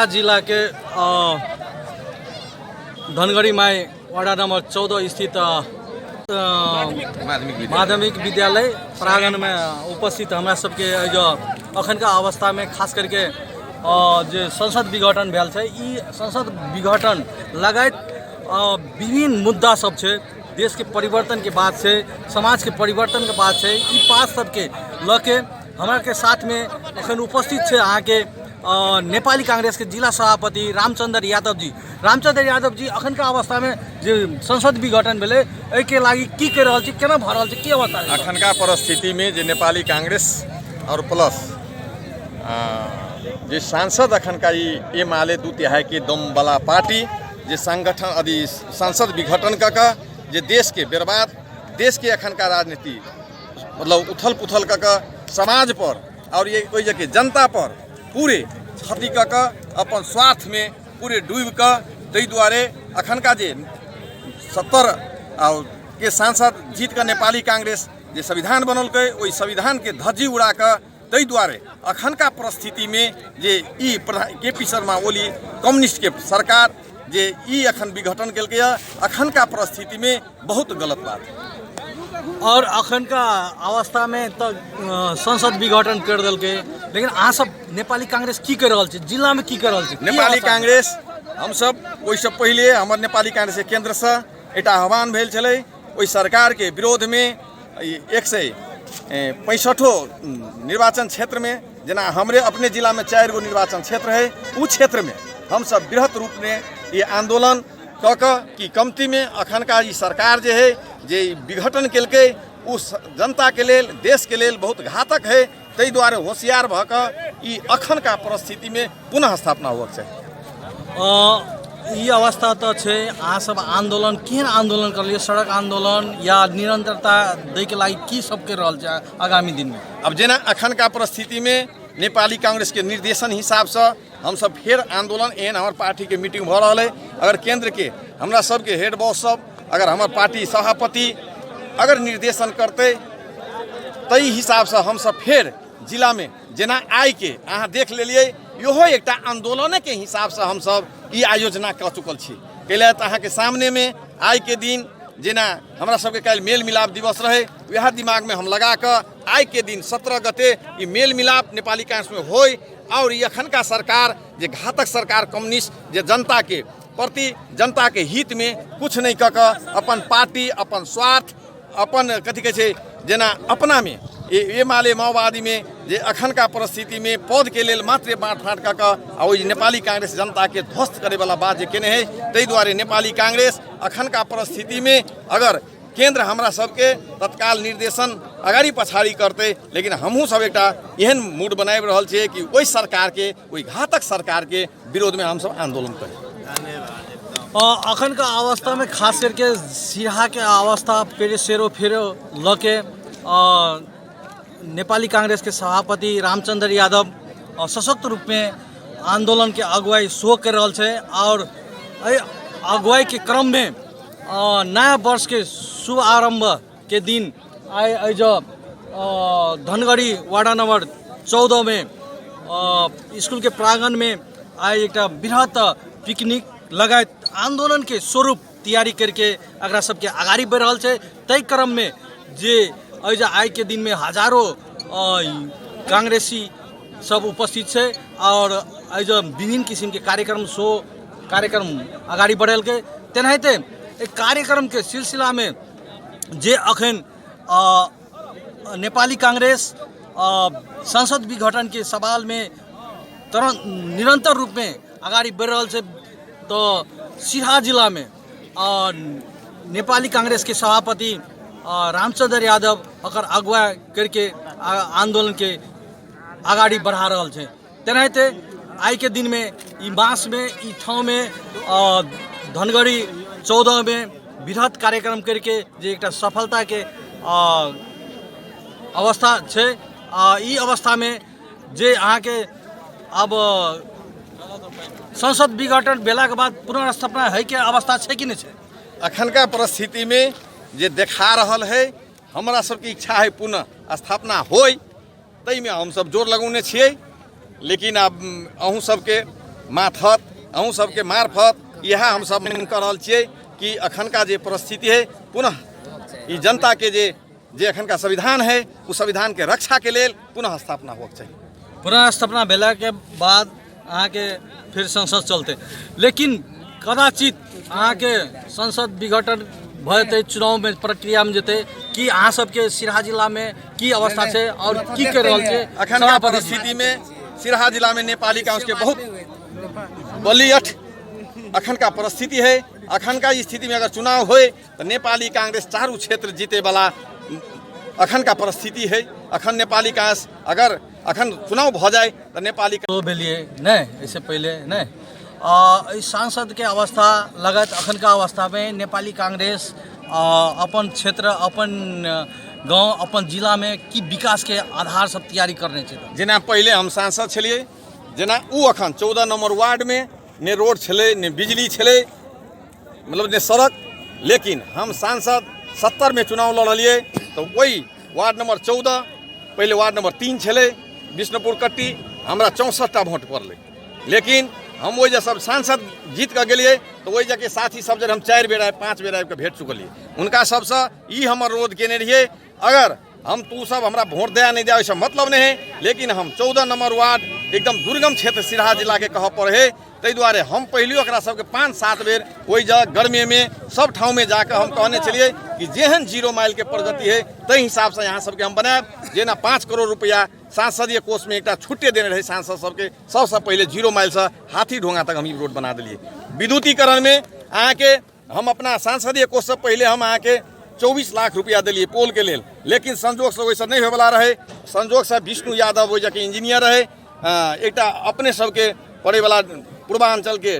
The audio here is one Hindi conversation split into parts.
सिराहा जिला के धनगढ़ी माई वार्ड नंबर 14 स्थित माध्यमिक विद्यालय प्रांगण में उपस्थित हमरा सबके जो अखन का अवस्था में खास करके जो संसद विघटन भेल छै, ई संसद विघटन लगायत विभिन्न मुद्दा सब छै, देश के परिवर्तन के बात से, समाज के परिवर्तन के बात से, ई बात सबके लके हमरा के साथ में अखन उपस्थित छै अहाँ के नेपाली कांग्रेस के जिला सभापति रामचंद्र यादव जी। रामचंद्र यादव जी, अखन का अवस्था में जो संसद विघटन भेले एहि के लागि की कर रहल छी, केना भ रहल छी, की अवस्था है अखन का परिस्थिति में जो नेपाली कांग्रेस और प्लस जो सांसद अखन का ये माले 2/3 के दम वाला पार्टी जो संगठन अभी संसद विघटन का जो देश के बर्बाद, देश के अखन का राजनीति मतलब उथल पुथल का समाज पर और ये कोई जगह जनता पर पूरे क्षति का अपन स्वार्थ में पूरे डूब का तई द्वारे अखन का जे 70 के सांसद जीत का नेपाली कांग्रेस जे संविधान बनल के वही संविधान के धज्जी उड़ा कर तई द्वारे अखन का परिस्थिति में जे ई KP शर्मा ओली कम्युनिस्ट के सरकार जे ई अखन विघटन के अखन का परिस्थिति में बहुत गलत बात है। और अखन का अवस्था में तो संसद विघटन कर दिल के, लेकिन अहाँ सब नेपाली कांग्रेस की कर रहल छी, जिला में की कर रहल छी? नेपाली कांग्रेस हम सब ओहिसँ पहले हमर नेपाली कांग्रेस के केंद्र से एकटा आह्वान भेल छलै, ओहि सरकार के विरोध में 165 निर्वाचन क्षेत्र में, जना हमरे अपने जिला में 4 गो निर्वाचन क्षेत्र है, उस क्षेत्र में हम सब बृहत रूप में ये आंदोलन की कमती में अखन का ये सरकार जो है जे विघटन के उस जनता के लेल, देश के लेल बहुत घातक है, तई द्वारे होशियार भऽ कऽ ई अखन का परिस्थिति में पुनः स्थापना हुआ छै। ई अवस्था तो छे, अहाँ सब आंदोलन केहन आंदोलन कर लिए, सड़क आंदोलन या निरंतरता दै के लागि की सब कर रहल छै आगामी दिन में? अब जेना अखन का परिस्थिति में नेपाली कांग्रेस के निर्देशन हिसाब से हम सब फिर आंदोलन एहन हमार पार्टी के मीटिंग भ रहा है, अगर केंद्र के हमरा सब के हेड बॉस सब अगर हमार पार्टी सभापति अगर निर्देशन करते तई हिसाब से हम सब फिर जिला में जेना आय के अहाँ देख लेलिए, इहो एक आंदोलन के हिसाब से हम सब ई आयोजना कर चुकल छी। कैले अहाँ के सामने में आय के दिन जेना हमरा सबके कल मेल मिलाप दिवस रहे, वह दिमाग में हम लगा कर आय के दिन 17 गते ये मेल मिलाप नेपाली कांग्रेस में होय, और ये अखन का सरकार जे घातक सरकार कम्युनिस्ट जे जनता के प्रति, जनता के हित में कुछ नहीं कऽ अपन पार्टी, अपन स्वार्थ, अपन कथी कहै छै जेना अपना में ये माले माओवादी में जे अखन का परिस्थिति में पद के लेल मात्र बाँट फाँट कऽ नेपाली कांग्रेस जनता के ध्वस्त करे वाला बात जे केने है, तई द्वारे नेपाली कांग्रेस अखन का परिस्थिति में अगर केंद्र हमरा सबके तत्काल निर्देशन अगाड़ी पछाड़ी करते, लेकिन हमहूँ सब एक एहन मूड बनाए रहल छियै कि वही सरकार के, वही घातक सरकार के विरोध में हम सब आंदोलन करें। अखन का अवस्था में खास करके सिराहा के अवस्था फेर सेरो फेरो लके नेपाली कांग्रेस के सभापति रामचंद्र यादव सशक्त रूप में आंदोलन के अगुवाई शो कर रहा है, और अगुवाई के क्रम में नया वर्ष के शुभ आरंभ के दिन आए जो धनगढ़ी वार्ड नंबर 14 में स्कूल के प्रांगण में आए एक बृहत पिकनिक लगायत आंदोलन के स्वरूप तैयारी करके अगरा सबके आगाड़ी बढ़ रहा है। तय क्रम में जे आय के दिन में हजारों कांग्रेसी सब उपस्थित है, और जो विभिन्न किस्म के कार्यक्रम आगाड़ी बढ़ल के तेनाहिते एक कार्यक्रम के सिलसिला में जे अखन नेपाली कांग्रेस संसद विघटन के सवाल में निरंतर रूप में आगाड़ी बढ़ रहा है, तो सिराहा जिला में नेपाली कांग्रेस के सभापति रामचंद्र यादव अगर अगुवा करके आंदोलन के आगाड़ी बढ़ा रहा है। तेनाहिते आय के दिन में ई मास में ई ठाव में धनगढ़ी 14 में बृहत कार्यक्रम करके जे एक सफलता के अवस्था है। ई अवस्था में जे अहाँ के अब संसद विघटन भेला के बाद पुनर्स्थापना है के अवस्था है कि नहीं है? अखन का परिस्थिति में जे देखा रहल है, हमरा सबके इच्छा है पुनः स्थापना होय, तई में हम सब जोर लगौने छियै, लेकिन अब अहूँ सबके मार्फत अहूँ सबके मार्फत यह हम सब मांग कर रहल छियै कि अखन का जे परिस्थिति है पुनः ई जनता के जे अखन का संविधान है उस संविधान के रक्षा के लेल पुनः स्थापना होके चाहिए। पुनः स्थापना भेला के बाद अहाँ के फिर संसद चलते, लेकिन कदाचित अहाँ के संसद विघटन भयते चुनाव में प्रक्रिया में जेते कि अहाँ सबके सिराहा जिला में की अवस्था है और की कर रहल छै अखन का परिस्थिति में सिराहा जिला में नेपाली कांग्रेस के बहुत बलियठ अखन का परिस्थिति है। अखन का स्थिति में अगर चुनाव होए तो नेपाली कांग्रेस चारों क्षेत्र जीते वाला अखन का परिस्थिति है। अखन नेपाली कांग्रेस अगर अखन चुनाव भ जाए तो नेपाली तो भेलिए नहीं इससे पहले नहीं इस सांसद के अवस्था लगत अखन का अवस्था में नेपाली कांग्रेस अपन क्षेत्र अपन गांव अपन जिला में की विकास के आधार सब तैयारी करने चाहिए। जेना पहले हम सांसद छलिए जेना उ अखन 14 नंबर वार्ड में ने रोड छले ने बिजली छले मतलब ने सड़क, लेकिन हम सांसद 70 में चुनाव लड़लिए तो वही वार्ड नंबर 14 पहले वार्ड नंबर 3 छले विष्णुपुर कट्टी हमरा 64टा वोट पड़ले, लेकिन हम वही सब सांसद जीत कर गए तो वही जाके साथी सब जब हम 4 बेर आए 5 बेर आबि के भेट चुकलिए उनका सबसे ई हमर रोध केने रहिए अगर हम तू सब हमरा वोट दया नहीं दिया वैसे मतलब नहीं है, लेकिन हम 14 नंबर वार्ड एकदम दुर्गम क्षेत्र सिराहा जिला के कह पड़े है ताहि दुआरे हम पहले ओकरा सबके 5-7 बेर वही जगह गर्मी में सब ठाव में जाकर हम कहने चलिए कि जेहन 0 माइल के प्रगति है तै हिसाब से यहाँ सबके हम बनाएब। जेना 5 करोड़ रुपया सांसदीय कोष में एक छुट्टे देने रहे सांसद सबके सबसे पहले 0 माइल से हाथी ढोंगा तक हम ई रोड बना दिलिए। विद्युतीकरण में अहाँ के हम अपना सांसदीय कोष से पहले हम अहाँ के 24 लाख रुपया दिलिए पोल के लेल, लेकिन संजोग से वैसे नहीं होवला रहे। संजोग से विष्णु यादव वही जाके इंजीनियर रहे एक अपने सबके पड़े वाला पूर्वांचल के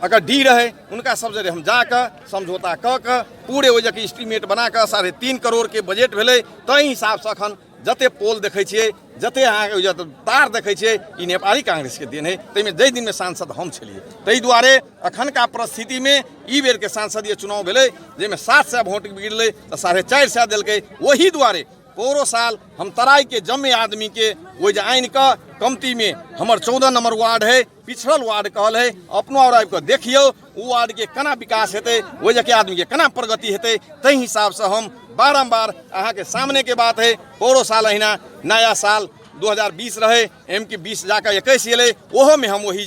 अगर डी रहे उनका सब जगह हम जाकर समझौता क पूरे वही जाके एस्टीमेट बनाकर 3.5 करोड़ के बजट भेले ताहि हिसाब से अखन जते पोल देखे छिए जते अहाँ तार देखे छिए ई नेपाली कांग्रेस के देन है। ताहिमे जै दिन में सांसद हम छलिए ताहि दुआरे अखन का परिस्थिति में ई बेर के सांसदीय चुनाव भेले जैमे 700 वोट गिरले तो 450 दिलके। वही दुआरे पोरो साल हम तराई के जम्मे आदमी के वो आइन का कमती में हमर 14 नंबर वार्ड है पिछड़ल वार्ड कहल है अपनो और आबि के देखियो वो वार्ड के केना विकास हेतै वो जाके आदमी के केना प्रगति हेतै ताहि हिसाब से हम बारम्बार अहाँ के सामने के बात है। पोरो साल अहिना नया साल 2020 रहे एम की 20 जाकर 21 एले ओहो में हम वही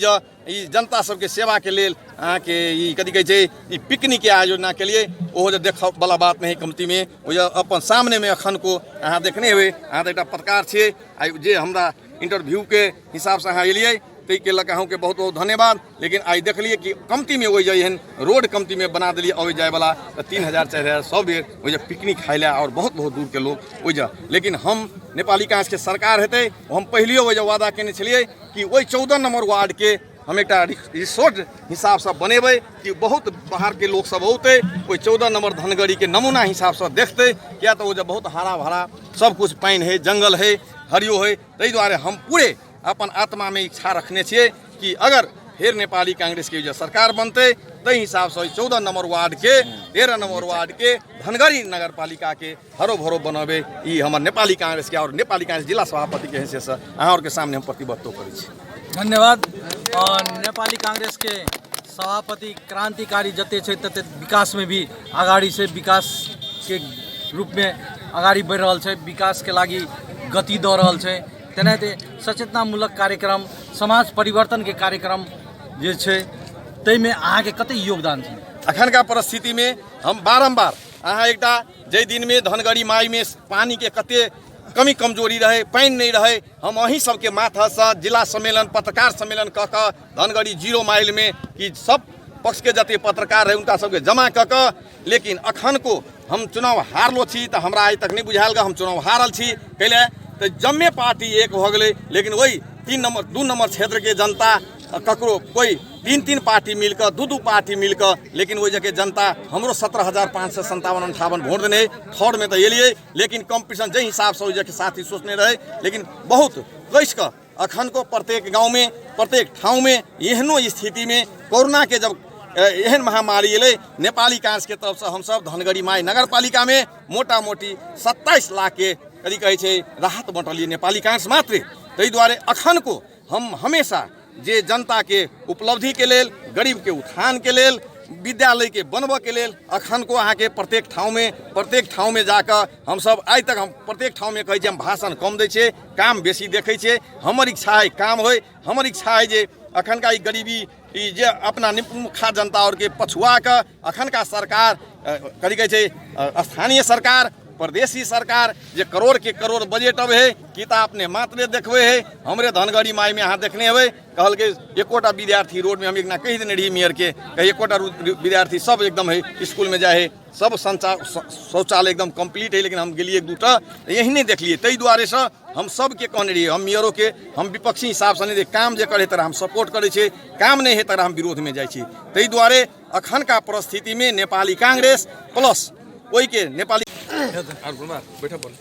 ई जनता सबके सेवा के लेल अहाँ के ई कथी कहै छै ई पिकनिक के आयोजना के लिए ओहो देख वाला बात नहीं कमती में वो अपन सामने में अखन को अहाँ देखने हुए अहाँ तो एक पत्रकार छे जे हमरा इंटरव्यू के हिसाब से अहाँ एलिए ताहि के लऽ अहूँ के बहुत बहुत धन्यवाद। लेकिन आई देखलिए कि कमती में वही एहन रोड कमती में बना दिलिए अबै जाए वाला 3000-4000 100 बेर वही पिकनिक खाए ला और बहुत बहुत दूर के लोग वही। लेकिन हम नेपाली कांग्रेस के सरकार हेतै हम पहले वही वादा केने छलिए कि वही 14 नंबर वार्ड के हम एक रिसोर्ट हिसाब से बनेबै कि बहुत बाहर के लोग सब औते कोई 14 नंबर धनगढ़ी के नमूना हिसाब से देखते क्या तो वो जब बहुत हरा भरा सब कुछ पानी है जंगल है हरियो है। ताहि दुआरे हम पूरे अपन आत्मा में इच्छा रखने छिए कि अगर फिर नेपाली कांग्रेस के जो सरकार बनते ताहि हिसाब से 14 नंबर वार्ड के 13 नंबर वार्ड के धनगढ़ी नगर पालिका के हरो भरो बनबे ई हमर नेपाली कांग्रेस के और नेपाली कांग्रेस जिला सभापति के हैसियत से अहाँ और के सामने हम प्रतिबद्ध करै छी। धन्यवाद। और नेपाली कांग्रेस के सभापति क्रांतिकारी जते छै तते विकास में भी आगाड़ी से विकास के रूप में आगाड़ी बढ़ रहा है विकास के लागी गति दऽ रहल छै तेनाहिते सचेतनामूलक कार्यक्रम समाज परिवर्तन के कार्यक्रम जे छै ताहिमे अहाँके कते योगदान छै। अखन का परिस्थिति में हम बारम्बार अहाँ एकटा जै दिन में धनगढ़ी माई में पानी के कते कमी कमजोरी रहे पानी नहीं रहे हम अहीं सबके माथा से जिला सम्मेलन पत्रकार सम्मेलन कऽ कऽ धनगढ़ी 0 माइल में कि सब पक्ष के जते पत्रकार रहे उनका सबके जमा कऽ कऽ, लेकिन अखन को हम चुनाव हारलो छी तो हमरा आज तक नहीं बुझायल हम चुनाव हारल छी कैले तो जम्मे पार्टी एक भऽ गेलै। लेकिन वही 2 नंबर क्षेत्र के जनता ककरो कोई 3 पार्टी मिलकर 2 पार्टी मिलकर, लेकिन वही जगह जनता हमरो 17,557-58 वोट देने थर्ड में तो एलिए। लेकिन कंपटीशन जे हिसाब से वही जगह साथी सोचने रहे लेकिन बहुत कैस कर अखन को प्रत्येक गाँव में प्रत्येक ठाव में एहनो स्थिति में कोरोना के जब एहन महामारी एले नेपाली कांग्रेस के तरफ से हम सब धनगढ़ी माई नगर पालिका में मोटा मोटी 27 लाख के कथी कहै छै राहत बंटलिए नेपाली कांग्रेस मात्र। ताहि दुआरे अखन को हम हमेशा जे जनता के उपलब्धि के लेल, गरीब के उत्थान के लेल, विद्यालय के बनबऽ के लेल अखन को अहाँ के प्रत्येक ठाव में जाकर हम सब आइ तक हम प्रत्येक ठाव में कहै छी हम भाषण कम दै छियै, काम बेसी देखै छियै। हमर इच्छा है काम होय, हमर इच्छा है जे अखन का गरीबी जे अपना मुखा जनता और के पछुआ के अखन का सरकार कथी कहै छै स्थानीय सरकार, प्रदेशी सरकार जे करोड़ के करोड़ बजट अब है किताब अपने मात्र देखबे है। हमरे धनगढ़ी माई में अहाँ देखने हेबै कहल के एकोटा विद्यार्थी रोड में हम एक ना कहि देने रही मेयर के एकोटा विद्यार्थी सब एकदम है स्कूल में जाए है, सब शौचालय एकदम कंप्लीट है, लेकिन हम गेलिए एक दूटा यही नहीं देखलिए। ताहि दुआरे से हम सब के कहने रहिए, हम मेयरों के हम विपक्षी हिसाब से नहीं काम जे करे तरह हम सपोर्ट करे छे, काम नहीं है तरह हम विरोध में जाए छी। ताहि दुआरे अखन का परिस्थिति में नेपाली कांग्रेस प्लस वही के नेपाली बैठा बोल